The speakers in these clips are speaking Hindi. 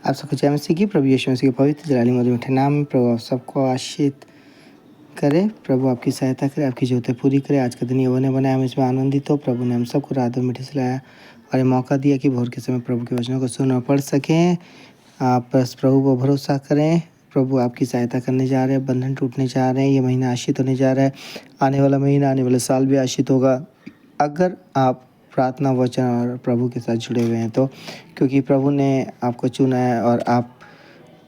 आप सबको जय मसीह की। प्रभु यीशु मसीह के पवित्र जलाली मधुर मीठे नाम में प्रभु आप सबको आशीष करे। प्रभु आपकी सहायता करे, आपकी ज़रूरतें पूरी करे। आज का दिन यहोवा ने बनाया, हम इसमें आनंदित हो। प्रभु ने हम सबको रात और मीठे से लाया और ये मौका दिया कि भोर के समय प्रभु के वचनों को सुन और पढ़ सकें। आप बस प्रभु पर भरोसा करें। प्रभु आपकी सहायता करने जा रहे हैं, बंधन टूटने जा रहे हैं। ये महीना आशीष होने जा रहा है। आने वाला महीना, आने वाला साल भी आशीष होगा अगर आप प्रार्थना, वचन और प्रभु के साथ जुड़े हुए हैं तो, क्योंकि प्रभु ने आपको चुना है और आप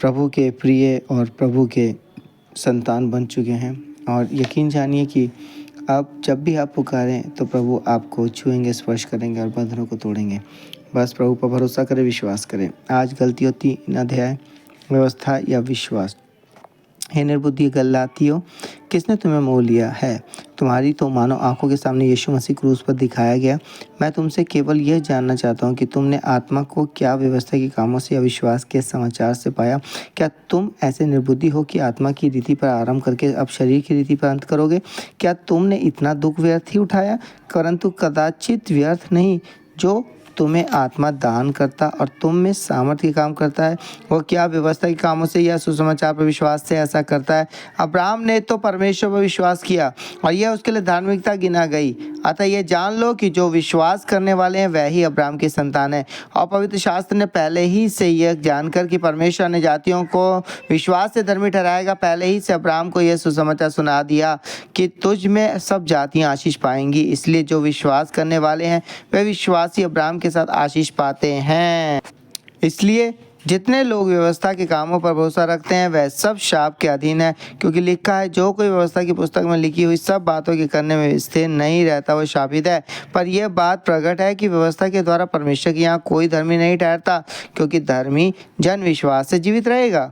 प्रभु के प्रिय और प्रभु के संतान बन चुके हैं। और यकीन जानिए कि अब जब भी आप पुकारें तो प्रभु आपको छुएंगे, स्पर्श करेंगे और बंधनों को तोड़ेंगे। बस प्रभु पर भरोसा करें, विश्वास करें। आज गलतियों 3 अध्याय, व्यवस्था या विश्वास। हे निर्बुद्धि गलातियों, किसने तुम्हें मोह लिया है? तुम्हारी तो मानो आंखों के सामने यीशु मसीह क्रूस पर दिखाया गया। मैं तुमसे केवल यह जानना चाहता हूँ कि तुमने आत्मा को क्या व्यवस्था के कामों से या विश्वास के समाचार से पाया? क्या तुम ऐसे निर्बुद्धि हो कि आत्मा की रीति पर आराम करके अब शरीर की रीति पर अंत करोगे? क्या तुमने इतना दुख व्यर्थ ही उठाया? परंतु कदाचित व्यर्थ नहीं, जो तुम्हें आत्मा दान करता और तुम में सामर्थ्य काम करता है, वो क्या व्यवस्था के कामों से या सुसमाचार पर विश्वास से ऐसा करता है? अब्राहम ने तो परमेश्वर पर विश्वास किया और यह उसके लिए धार्मिकता गिना गई। अतः यह जान लो कि जो विश्वास करने वाले हैं वह ही अब्राहम की संतान है। और पवित्र शास्त्र ने पहले ही से यह जानकर कि परमेश्वर ने जातियों को विश्वास से धर्मी ठहराएगा, पहले ही से अब्राहम को यह सुसमाचार सुना दिया कि तुझ में सब जातियां आशीष पाएंगी। इसलिए जो विश्वास करने वाले हैं वे विश्वासी अब्राहम के साथ आशीष पाते हैं। इसलिए जितने लोग व्यवस्था के कामों पर भरोसा रखते हैं वह सब शाप के अधीन है, क्योंकि लिखा है, जो कोई व्यवस्था की पुस्तक में लिखी हुई सब बातों के करने में स्थिर नहीं रहता वह शापित है। पर यह बात प्रकट है कि व्यवस्था के द्वारा परमेश्वर के यहाँ कोई धर्मी नहीं ठहरता, क्योंकि धर्मी जन विश्वास से जीवित रहेगा।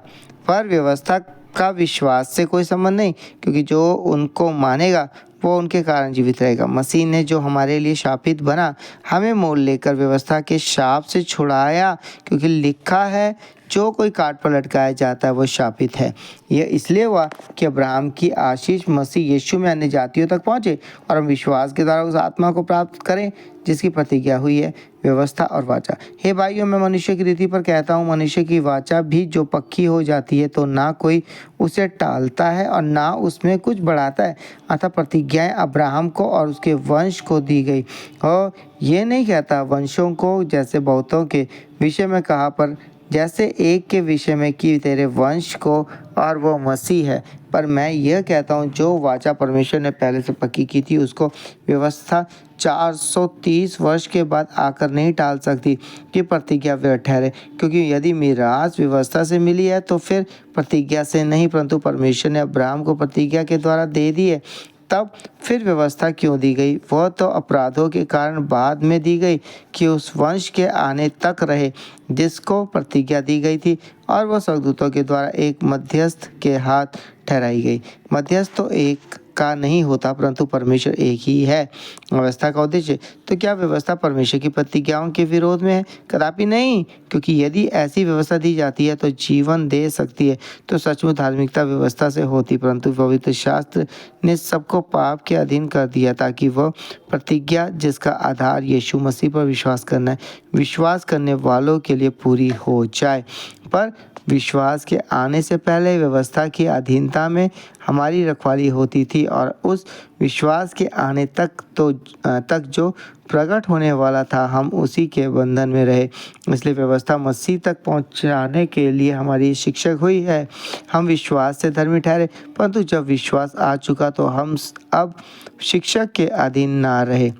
पर व्यवस्था का विश्वास से कोई संबंध नहीं, क्योंकि जो उनको मानेगा वो उनके कारण जीवित रहेगा। मसीह ने जो हमारे लिए शापित बना, हमें मोल लेकर व्यवस्था के शाप से छुड़ाया, क्योंकि लिखा है, जो कोई काट पर लटकाया जाता है वो शापित है। यह इसलिए हुआ कि अब्राहम की आशीष मसीह यीशु में अन्य जातियों तक पहुँचे और हम विश्वास के द्वारा उस आत्मा को प्राप्त करें जिसकी प्रतिज्ञा हुई है, व्यवस्था और वाचा। हे भाइयों, मैं मनुष्य की रीति पर कहता हूँ, मनुष्य की वाचा भी जो पक्की हो जाती है तो ना कोई उसे टालता है और ना उसमें कुछ बढ़ाता है। अतः प्रतिज्ञाएं अब्राहम को और उसके वंश को दी गई। और ये नहीं कहता वंशों को जैसे बहुतों के विषय में कहा, पर जैसे एक के विषय में कि तेरे वंश को, और वो मसीह है। पर मैं यह कहता हूँ, जो वाचा परमेश्वर ने पहले से पक्की की थी उसको व्यवस्था 430 वर्ष के बाद आकर नहीं टाल सकती कि प्रतिज्ञा व्यर्थ ठहरे। क्योंकि यदि मीरास व्यवस्था से मिली है तो फिर प्रतिज्ञा से नहीं, परंतु परमेश्वर ने अब्राहम को प्रतिज्ञा के द्वारा दे दी है। तब फिर व्यवस्था क्यों दी गई? वह तो अपराधों के कारण बाद में दी गई कि उस वंश के आने तक रहे जिसको प्रतिज्ञा दी गई थी, और वह स्वर्गदूतों के द्वारा एक मध्यस्थ के हाथ ठहराई गई। मध्यस्थ तो एक का नहीं होता, परंतु परमेश्वर एक ही है। व्यवस्था का उद्देश्य, तो क्या व्यवस्था परमेश्वर की प्रतिज्ञाओं के विरोध में है? कदापि नहीं, क्योंकि यदि ऐसी व्यवस्था दी जाती है तो जीवन दे सकती है तो सचमुच धार्मिकता व्यवस्था से होती, परंतु पवित्र शास्त्र ने सबको पाप के अधीन कर दिया ताकि वह प्रतिज्ञा, जिसका आधार यीशु मसीह पर विश्वास करना है, विश्वास करने वालों के लिए पूरी हो जाए। पर विश्वास के आने से पहले व्यवस्था की अधीनता में हमारी रखवाली होती थी, और उस विश्वास के आने तक जो प्रकट होने वाला था हम उसी के बंधन में रहे। इसलिए व्यवस्था मसीह तक पहुंचाने के लिए हमारी शिक्षक हुई है। हम विश्वास से धर्मी ठहरे, परंतु जब विश्वास आ चुका तो हम अब शिक्षक के अधीन ना रहे,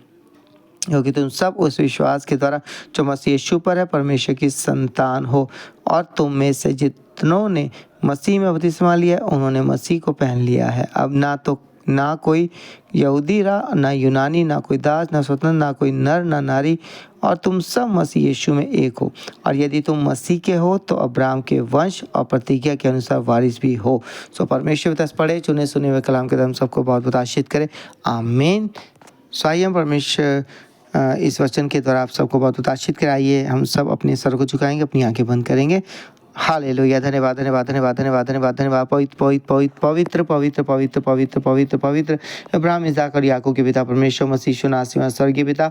क्योंकि तुम सब उस विश्वास के द्वारा जो मसीह यीशु पर है परमेश्वर की संतान हो। और तुम में से जितनों ने मसीह में बपतिस्मा लिया उन्होंने मसीह को पहन लिया है। अब ना कोई यहूदी रहा, ना यूनानी, ना कोई दास, ना स्वतंत्र, ना कोई नर, ना नारी, और तुम सब मसीह यीशु में एक हो। और यदि तुम मसीह के हो तो अब्राहम के वंश और प्रतिज्ञा के अनुसार वारिस भी हो। सो परमेश्वर तस पढ़े चुने सुने हुए कलाम के हम सबको बहुत बहुत आशीष करे। आमीन। स्वयं परमेश्वर इस वचन के द्वारा आप सबको बहुत आशीष कराइए। हम सब अपने सर को झुकाएंगे, अपनी आंखें बंद करेंगे। हालेलुया। धन्यवाद धन्यवाद धन्यवाद धन्यवाद धन्यवाद धन्यवाद। पवित्र पवित्र पवित्र पवित्र पवित्र पवित्र पवित्र पवित्र अब्राहम, इसहाक और याकूब के पिता परमेश्वर, मसीह यीशु नासरी स्वर्गीय पिता,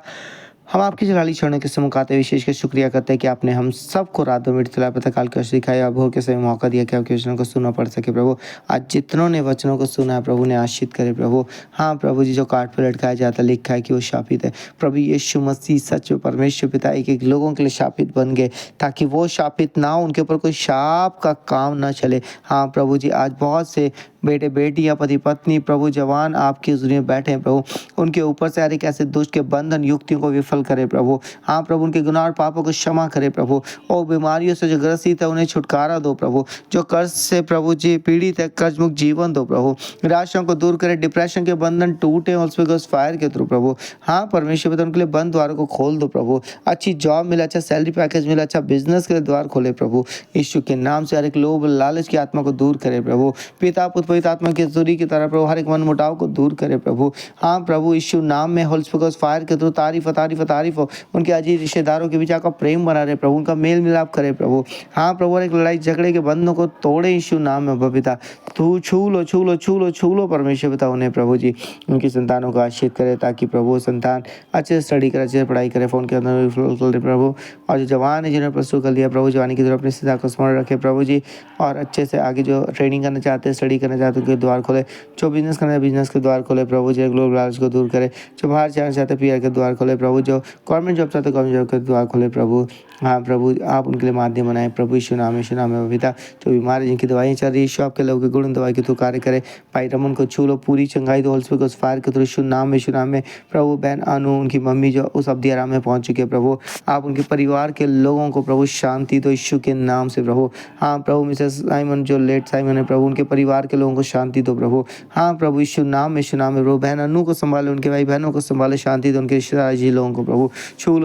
हम आपकी जलाली छोड़ने के सम्मुख आते विशेष कर शुक्रिया करते हैं कि आपने हम सबको रात दो मिनट तला पता काल का सिखाया भोर के समय मौका दिया कि आपके वचनों को सुनना पड़ सके प्रभु। आज जितनों ने वचनों को सुना है प्रभु ने आशीष करे प्रभु। हाँ प्रभु जी, जो काट पर लटकाया जाता लिखा है कि वो शापित है प्रभु यीशु मसीह सच में परमेश्वर पिता एक एक लोगों के लिए शापित बन गए ताकि वो शापित ना हो, उनके ऊपर कोई शाप का काम ना चले। हाँ प्रभु जी, आज बहुत से बेटे बेटियां पति पत्नी प्रभु जवान आपके हुजूर में बैठे हैं प्रभु, उनके ऊपर से हर एक ऐसे दुष्ट के बंधन युक्तियों को विफल करे प्रभु। हाँ प्रभु, उनके गुनाह और पापों को क्षमा करे प्रभु। और बीमारियों से जो ग्रसित है उन्हें छुटकारा दो प्रभु। जो कर्ज से प्रभु जी पीड़ित है कर्ज मुक्त जीवन दो प्रभु। निराशाओं को दूर करे, डिप्रेशन के बंधन टूटे और फायर के थ्रू प्रभु। हाँ परमेश्वर पिता, उनके लिए बंद द्वारों को खोल दो प्रभु। अच्छी जॉब मिले, अच्छा सैलरी पैकेज मिले, अच्छा बिजनेस के लिए द्वार खोले प्रभु। यीशु के नाम से हर एक लोभ लालच की आत्मा को दूर करे प्रभु। पिता पुत्र पवित्र आत्मा की हजूरी की तरह प्रभु हर एक मन मुटाव को दूर करे प्रभु। हाँ प्रभु, यीशु नाम में होल स्पिरिट फायर के थ्रू तारीफ तारीफ तारीफ हो। उनके अजीज रिश्तेदारों के बीच आपका प्रेम बना रहे प्रभु, उनका मेल मिलाप करे प्रभु। हाँ प्रभु, हर एक लड़ाई झगड़े के बंधनों को तोड़े यीशु नाम में पिता। तू छू लो छू लो छू लो छू लो परमेश्वर पिता उन्हें प्रभु जी। उनकी संतानों को आशीष करे ताकि प्रभु संतान अच्छे से स्टडी करे, अच्छे से पढ़ाई करे, फोन के अंदर कर प्रभु। और जो जवान है जिन्होंने प्लस 2 कर लिया प्रभु, जवानी की तरफ अपने सिद्धा को स्मरण रखे प्रभु जी। और अच्छे से आगे जो ट्रेनिंग करना चाहते हैं, स्टडी करना चाहते हैं, उनके द्वार खोले। जो बिजनेस करना है बिजनेस के द्वार खोले प्रभु जी। ग्लोबल लालच को दूर करे। जो बाहर जाना चाहते पीआर के द्वार खोले प्रभु। जो गवर्नमेंट जॉब चाहते गवर्नमेंट जॉब के द्वार खोले प्रभु। हाँ प्रभु, आप उनके लिए माध्यम बनाए प्रभु। यीशु नाम है पिता। जो बीमार जिनकी दवाइयाँ चल रही है, यीशु आपके लोगों के गुण दवाई के तू कार्य करे। भाई रमन को छू लो, पूरी चंगाई दो, होल फायर के थ्रू यीशु नाम में प्रभु। बहन अनु, उनकी मम्मी जो उस अवधि आराम में पहुंच चुके प्रभु, आप उनके परिवार के लोगों को प्रभु शांति दो यीशु के नाम से प्रभु। हाँ प्रभु, मिसेस साइमन जो लेट साइमन है प्रभु, उनके परिवार के लोगों को शांति दो प्रभु। हाँ प्रभु, यीशु नाम में प्रभु। बहन अनु को संभाले, उनके भाई बहनों को संभाले, शांति दो उनके रिश्तेदार जी लोगों को प्रभु। छू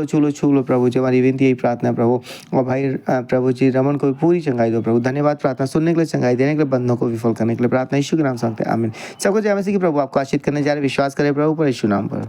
लो प्रभु जी। हमारी विनती यही प्रार्थना है प्रभु। और भाई प्रभु जी रमन को भी पूरी चंगाई दो प्रभु। धन्यवाद प्रार्थना सुनने के लिए, चंगाई देने के लिए, बंधनों को विफल करने के लिए प्रार्थना यीशु के नाम से मांगते हैं, आमीन। सबको जय मसीह की प्रभु आपको आशीष करने जा रहे, विश्वास करें प्रभु पर यीशु नाम पर।